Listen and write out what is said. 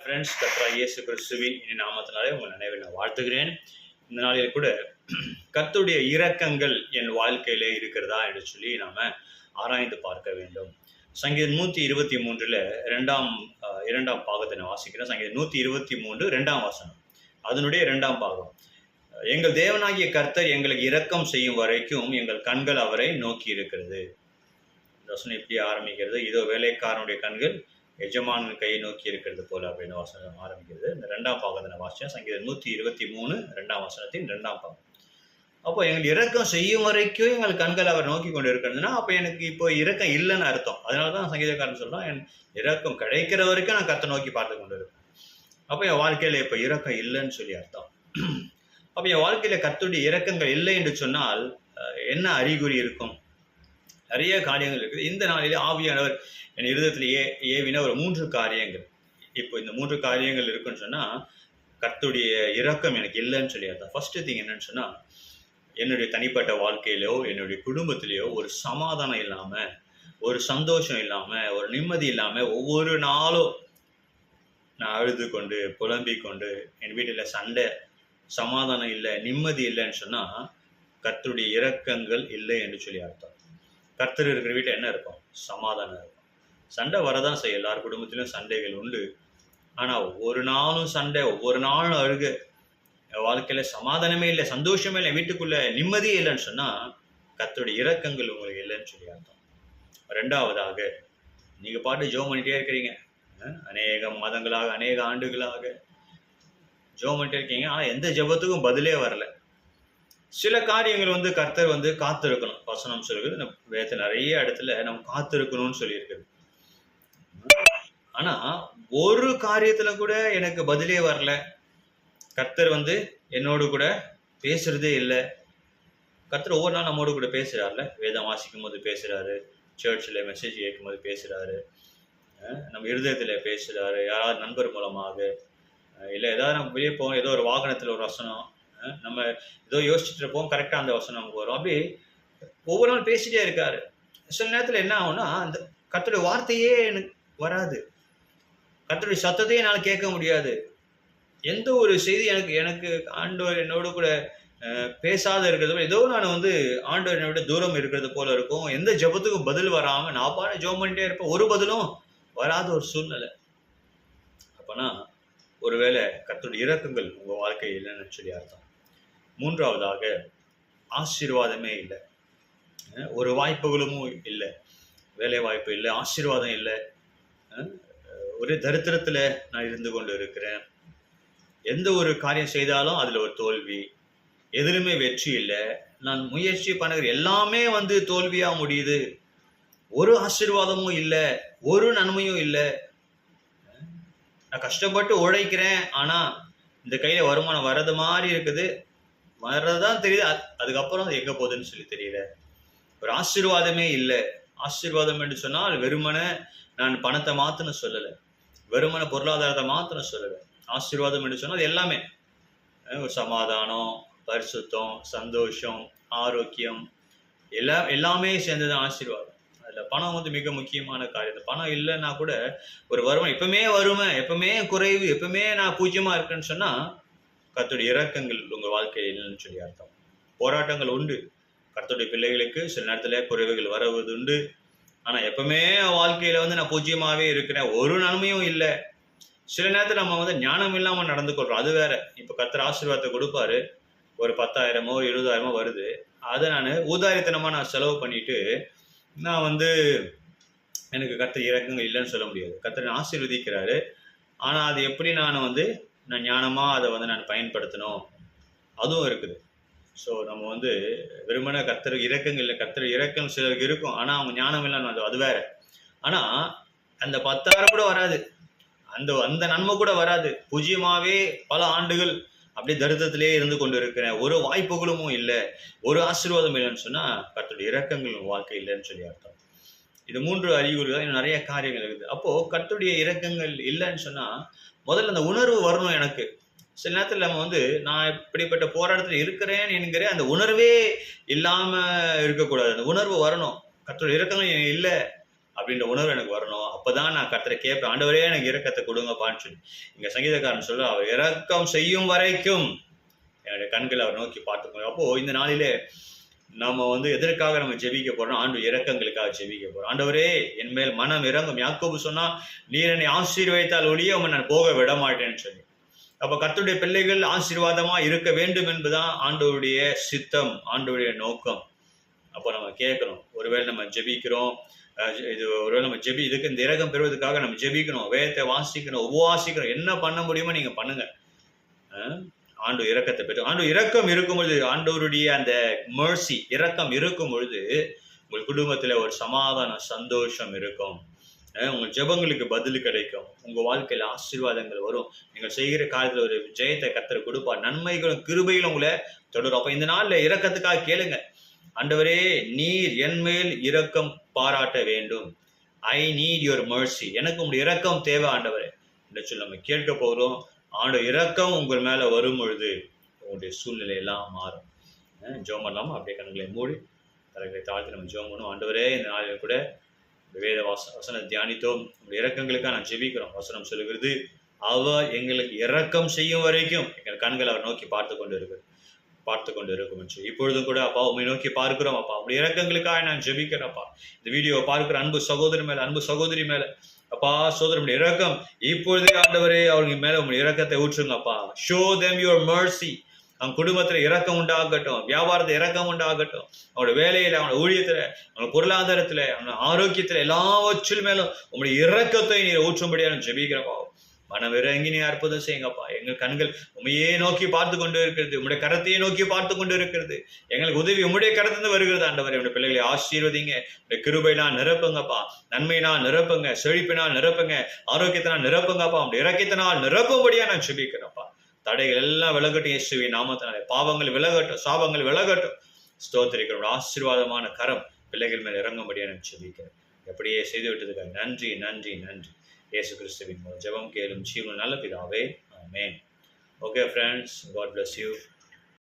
Friends, கர்த்தராகிய இயேசு கிறிஸ்துவின் இனி நாமத்தினாலே உங்கள் நினைவில் நான் வாழ்த்துகிறேன். இந்த நாளில் கூட கர்த்தருடைய இரக்கங்கள் என் வாழ்க்கையிலே இருக்கிறதா என்று சொல்லி நாம ஆராய்ந்து பார்க்க வேண்டும். சங்கீதம் 123 இரண்டாம் பாகத்தை நான் வாசிக்கிறேன். சங்கீதம் 123 2ஆம் வசனம், அதனுடைய 2ஆம் பாகம். எங்கள் தேவனாகிய கர்த்தர் எங்களுக்கு இரக்கம் செய்யும் வரைக்கும் எங்கள் கண்கள் அவரை நோக்கி இருக்கிறது. இந்த வசனம் இப்படி ஆரம்பிக்கிறது. இதோ வேலைக்காரனுடைய கண்கள் எஜமானின் கையை நோக்கி இருக்கிறது போல அப்படின்னு வசனம் ஆரம்பிக்கிறது. இந்த 2ஆம் பாகத்தை நான் வாசிச்சேன். சங்கீதம் 123 2ஆம் வசனத்தின் 2ஆம் பாகம். அப்போ எங்களுக்கு இரக்கம் செய்யும் வரைக்கும் எங்கள் கண்கள் அவர் நோக்கி கொண்டு இருக்கிறதுனா அப்போ எனக்கு இப்போ இரக்கம் இல்லைன்னு அர்த்தம். அதனாலதான் சங்கீதக்காரன் சொல்றான், என் இரக்கம் கிடைக்கிற வரைக்கும் நான் கர்த்தரை நோக்கி பார்த்து கொண்டு இருக்கேன். அப்போ என் வாழ்க்கையில இப்போ இரக்கம் இல்லைன்னு சொல்லி அர்த்தம். அப்போ என் வாழ்க்கையில கர்த்தருடைய இரக்கங்கள் இல்லை என்று சொன்னால் என்ன அறிகுறி இருக்கும்? நிறைய காரியங்கள் இருக்குது. இந்த நாளிலே ஆவியானவர் என் இருதயத்தில் ஏவின ஒரு 3 காரியங்கள். இப்போ இந்த 3 காரியங்கள் இருக்குன்னு சொன்னா கர்த்தருடைய இரக்கம் எனக்கு இல்லைன்னு சொல்லி அர்த்தம். ஃபர்ஸ்ட் திங் என்னன்னு சொன்னா, என்னுடைய தனிப்பட்ட வாழ்க்கையிலோ என்னுடைய குடும்பத்திலேயோ ஒரு சமாதானம் இல்லாம, ஒரு சந்தோஷம் இல்லாம, ஒரு நிம்மதி இல்லாம ஒவ்வொரு நாளும் நான் அழுது கொண்டு புலம்பிக் கொண்டு என் வீட்டில் சண்டை, சமாதானம் இல்லை, நிம்மதி இல்லைன்னு சொன்னா கர்த்தருடைய இரக்கங்கள் இல்லை என்று சொல்லி அர்த்தம். கர்த்தர் இருக்கிற வீட்டில் என்ன இருக்கும்? சமாதானம் இருக்கும். சண்டை வரதான் செய்யும், எல்லார் குடும்பத்திலும் சண்டைகள் உண்டு. ஆனா ஒவ்வொரு நாளும் சண்டை, ஒவ்வொரு நாளும் அழுக, வாழ்க்கையில சமாதானமே இல்லை, சந்தோஷமே இல்லை, வீட்டுக்குள்ள நிம்மதியே இல்லைன்னு சொன்னா கர்த்தருடைய இரக்கங்கள் உங்களுக்கு இல்லைன்னு சொல்லி அர்த்தம். 2ஆவதாக, நீங்க பாட்டு ஜெபம் பண்ணிட்டே இருக்கிறீங்க, அநேக மாதங்களாக அநேக ஆண்டுகளாக ஜெபம் பண்ணிட்டே இருக்கீங்க, ஆனா எந்த ஜெபத்துக்கும் பதிலே வரல. சில காரியங்கள் கர்த்தர் காத்திருக்கணும். வசனம் சொல்லுகிறது, நம்ம வேதத்துல நிறைய இடத்துல நம்ம காத்திருக்கணும்னு சொல்லி இருக்குது. ஆனா ஒரு காரியத்துல கூட எனக்கு பதிலே வரல. கர்த்தர் என்னோடு கூட பேசுறதே இல்லை. கர்த்தர் ஒவ்வொரு நாள் நம்மோடு கூட பேசுறாருல, வேதம் வாசிக்கும் போது பேசுறாரு, சர்ச்சில் மெசேஜ் கேட்கும் போது பேசுறாரு, நம்ம இருதயத்துல பேசுறாரு, யாராவது நண்பர் மூலமாக, இல்லை ஏதாவது நம்ம வெளியே போவோம், ஏதோ ஒரு வாகனத்துல ஒரு வசனம், நம்ம ஏதோ யோசிச்சுட்டு இருப்போம், கரெக்டா அந்த வசனம் நமக்கு வரும். அப்படி ஒவ்வொரு நாள் பேசிட்டே இருக்காரு. சில நேரத்துல என்ன ஆகும்னா, அந்த கர்த்தருடைய வார்த்தையே எனக்கு வராது, கர்த்தருடைய சத்தத்தையே என்னால் கேட்க முடியாது. எந்த ஒரு செய்தி எனக்கு ஆண்டவர் என்னோடு கூட பேசாத இருக்கிறது, ஏதோ நான் ஆண்டவர் என்னோட தூரம் இருக்கிறது போல இருக்கும். எந்த ஜெபத்துக்கும் பதில் வராம நான் பாட்டு ஜெபம் பண்ணிட்டே இருப்பேன், ஒரு பதிலும் வராத ஒரு சூழ்நிலை. அப்பனா ஒருவேளை கர்த்தருடைய இரக்கங்கள் உங்க வாழ்க்கையில் இல்லைன்னு சொல்லி அர்த்தம். 3ஆவதாக, ஆசீர்வாதமே இல்லை. ஒரு வாய்ப்புகளும் இல்லை, வேலை வாய்ப்பு இல்லை, ஆசீர்வாதம் இல்லை, ஒரே தரித்திரத்துல நான் இருந்து கொண்டு இருக்கிறேன். எந்த ஒரு காரியம் செய்தாலும் அதுல ஒரு தோல்வி, எதிலுமே வெற்றி இல்லை. நான் முயற்சி பண்ணுகிற எல்லாமே தோல்வியா முடியுது. ஒரு ஆசீர்வாதமும் இல்லை, ஒரு நன்மையும் இல்லை. நான் கஷ்டப்பட்டு உழைக்கிறேன், ஆனா இந்த கையில வருமானம் வர்றது மாதிரி இருக்குது, வர்றதுதான் தெரியுது, அதுக்கப்புறம் அது எங்க போகுதுன்னு சொல்லி தெரியல. ஒரு ஆசீர்வாதமே இல்லை. ஆசீர்வாதம் என்று சொன்னால் வெறுமனே நான் பணத்தை மாத்தணும் சொல்லலை, வெறுமன பொருளாதாரத்தை மாத்தணும் சொல்லலை. ஆசீர்வாதம் என்று சொன்னால் எல்லாமே, ஒரு சமாதானம், பரிசுத்தம், சந்தோஷம், ஆரோக்கியம், எல்லாமே சேர்ந்ததுதான் ஆசீர்வாதம். அதுல பணம் மிக முக்கியமான காரியம். பணம் இல்லைன்னா கூட ஒரு வருமானம், எப்பவுமே வறுமை, எப்பவுமே குறைவு, எப்பவுமே நான் பூஜ்யமா இருக்கேன்னு சொன்னா கர்த்தருடைய இரக்கங்கள் உங்க வாழ்க்கையில் இல்லைன்னு சொல்லி அர்த்தம். போராட்டங்கள் உண்டு, கர்த்தருடைய பிள்ளைகளுக்கு சில நேரத்துல குறைவுகள் வருவது உண்டு. ஆனா எப்பவுமே வாழ்க்கையில நான் பூஜ்யமாவே இருக்கிறேன், ஒரு நன்மையும் இல்லை. சில நேரத்துல நம்ம ஞானம் இல்லாம நடந்து கொள்றோம், அது வேற. இப்ப கர்த்தர் ஆசீர்வாதத்தை கொடுப்பாரு, ஒரு 10,000 20,000 வருது, அதை நான் ஊதாரித்தனமா நான் செலவு பண்ணிட்டு நான் எனக்கு கர்த்தர் இரக்கங்கள் இல்லைன்னு சொல்ல முடியாது. கர்த்தர் ஆசீர்வதிக்கிறாரு, ஆனா அது எப்படி நான் நான் ஞானமா அதை நான் பயன்படுத்தணும், அதுவும் இருக்குது. ஸோ நம்ம வெறுமனே கர்த்தர் இரக்கங்கள் இல்லை, கர்த்தர் இரக்கம் சிலருக்கு இருக்கும், ஆனா அவங்க ஞானம் இல்லைன்னு அது வேற. ஆனா அந்த 10,000 கூட வராது, அந்த நன்மை கூட வராது. பூஜ்யமாவே பல ஆண்டுகள் அப்படியே தரித்திரத்திலே இருந்து கொண்டு இருக்கிறேன், ஒரு வாய்ப்புகளும் இல்லை, ஒரு ஆசீர்வாதம் இல்லைன்னு சொன்னா கர்த்தருடைய இரக்கங்கள் வாழ்க்கை இல்லைன்னு சொல்லி அர்த்தம். இது 3 அறிகுறிகள். இன்னும் நிறைய காரியங்கள் இருக்குது. அப்போ கர்த்தருடைய இரக்கங்கள் இல்லைன்னு சொன்னா முதல்ல அந்த உணர்வு வரணும் எனக்கு. சில நேரத்தில் நம்ம நான் இப்படிப்பட்ட போராட்டத்தில் இருக்கிறேன் என்கிற அந்த உணர்வே இல்லாம இருக்கக்கூடாது. அந்த உணர்வு வரணும், கர்த்தருடைய இரக்கங்கள் இல்லை, அப்படின்ற உணர்வு எனக்கு வரணும். அப்பதான் நான் கர்த்தரை கேட்பேன், ஆண்டவரே எனக்கு இரக்கத்தை கொடுங்கப்பான்னு சொல்லி. இங்க சங்கீதக்காரன் சொல்ல, அவர் இரக்கம் செய்யும் வரைக்கும் என்னுடைய கண்களை அவர் நோக்கி பார்த்துக்கணும். அப்போ இந்த நாளிலே நம்ம எதற்காக நம்ம ஜெபிக்க போறோம்? ஆண்டு இரக்கங்களுக்காக ஜெபிக்க போறோம். ஆண்டவரே என் மேல் மனம் இறங்கும். யாக்கோபு சொன்னா, நீர் என்னை ஆசீர்வதித்தால் ஒழிய உம்மை நான் போக விட மாட்டேன்னு சொல்லி. அப்ப கர்த்தருடைய பிள்ளைகள் ஆசீர்வாதமா இருக்க வேண்டும் என்பதுதான் ஆண்டவருடைய சித்தம், ஆண்டவருடைய நோக்கம். அப்போ நம்ம கேட்கணும். ஒருவேளை நம்ம ஜெபிக்கிறோம், இது ஒருவேளை நம்ம இதுக்கு இந்த இரக்கம் பெறுவதற்காக நம்ம ஜெபிக்கணும், வேதத்தை வாசிக்கணும், உபவாசிக்கணும், என்ன பண்ண முடியுமோ நீங்க பண்ணுங்க. ஆண்டு இரக்கத்தை பெற்று, ஆண்டு இரக்கம் இருக்கும் பொழுது, ஆண்டவருடைய அந்த மர்சி இரக்கம் இருக்கும் பொழுது உங்கள் குடும்பத்துல ஒரு சமாதானம், சந்தோஷம் இருக்கும். உங்கள் ஜெபங்களுக்கு பதில் கிடைக்கும். உங்க வாழ்க்கையில ஆசீர்வாதங்கள் வரும். நீங்கள் செய்கிற காலத்துல ஒரு ஜெயத்தை கர்த்தர் கொடுப்பார். நன்மைகளும் கிருபைகளும் உங்களை தொடரும். அப்ப இந்த நாள்ல இரக்கத்துக்காக கேளுங்க. ஆண்டவரே, நீர் என் மேல் இரக்கம் பாராட்ட வேண்டும். I need your mercy. எனக்கு உங்களுடைய இரக்கம் தேவை ஆண்டவரே என்று சொல்லி நம்ம கேட்க போகிறோம். ஆண்டவர் இரக்கம் உங்கள் மேல வரும் பொழுது உங்களுடைய சூழ்நிலை எல்லாம் மாறும். ஜெபம் பண்ணலாமா? அப்படியே கண்களை மூடி தலைகளை தாழ்த்தி நம்ம ஜெபம் பண்ணுவோம். ஆண்டவரே, இந்த நாளில் கூட வேத வசனம் தியானித்தோம். உங்களுடைய இரக்கங்களுக்காக நான் ஜெபிக்கிறோம். வசனம் சொல்லுகிறது, அவர் எங்களுக்கு இரக்கம் செய்யும் வரைக்கும் எங்கள் கண்கள் அவர் நோக்கி பார்த்து கொண்டு இருக்கும் என்று. இப்பொழுதும் கூட அப்பா உண்மை நோக்கி பார்க்கிறோம். அப்பா உங்களுடைய இரக்கங்களுக்காக நான் ஜெபிக்கிறேன். அப்பா இந்த வீடியோவை பார்க்கிற அன்பு சகோதரி மேல, அன்பு சகோதரி மேல அப்பா சோதரனுடைய இரக்கம் இப்பொழுதே ஆண்டவரே அவங்க மேல உங்களுடைய இரக்கத்தை ஊற்றுங்க அப்பா. Show them your mercy. அவங்க குடும்பத்துல இரக்கம் உண்டாகட்டும், வியாபாரத்துல இரக்கம் உண்டாகட்டும், அவனோட வேலையில, அவனோட ஊழியத்துல, அவனோட பொருளாதாரத்துல, அவனோட ஆரோக்கியத்துல எல்லாவற்றில் மேலும் உங்களுடைய இரக்கத்தை நீர் ஊற்றும்படியாக ஜெபிக்கிறப்பா. மனம் இறங்கி நீ அற்புதம் செய்யுங்கப்பா. எங்கள் கண்கள் உண்மையே நோக்கி பார்த்து கொண்டு இருக்கிறது, உங்களுடைய கரத்தையே நோக்கி பார்த்து கொண்டு இருக்கிறது. எங்களுக்கு உதவி உங்களுடைய கரத்திலிருந்து வருகிறது ஆண்டவரே. உங்களுடைய பிள்ளைகளை ஆசீர்வதிங்க. உங்களுடைய கிருபையினால் நிரப்புங்கப்பா, நன்மையினால் நிரப்புங்க, செழிப்பினால் நிரப்புங்க, ஆரோக்கியத்தினால் நிரப்புங்கப்பா. உங்களுடைய இரக்கத்தினால் நிரப்பும்படியா நான் ஜெபிக்கிறேன்ப்பா. தடைகள் எல்லாம் விலகட்டும் இயேசுவின் நாமத்தினாலே. பாவங்கள் விலகட்டும், சாபங்கள் விலகட்டும். ஸ்தோத்திரிக்கிறோம். ஆசீர்வாதமான கரம் பிள்ளைகள் மேல் இறங்கும்படியா நான் ஜெபிக்கிறேன். எப்படியே செய்து விட்டதுக்காக நன்றி நன்றி நன்றி. இயேசு கிறிஸ்துவின் ஜெபம் கேளும் ஜீவன் நல்ல பிதாவே, ஆமென். Okay friends, God bless you.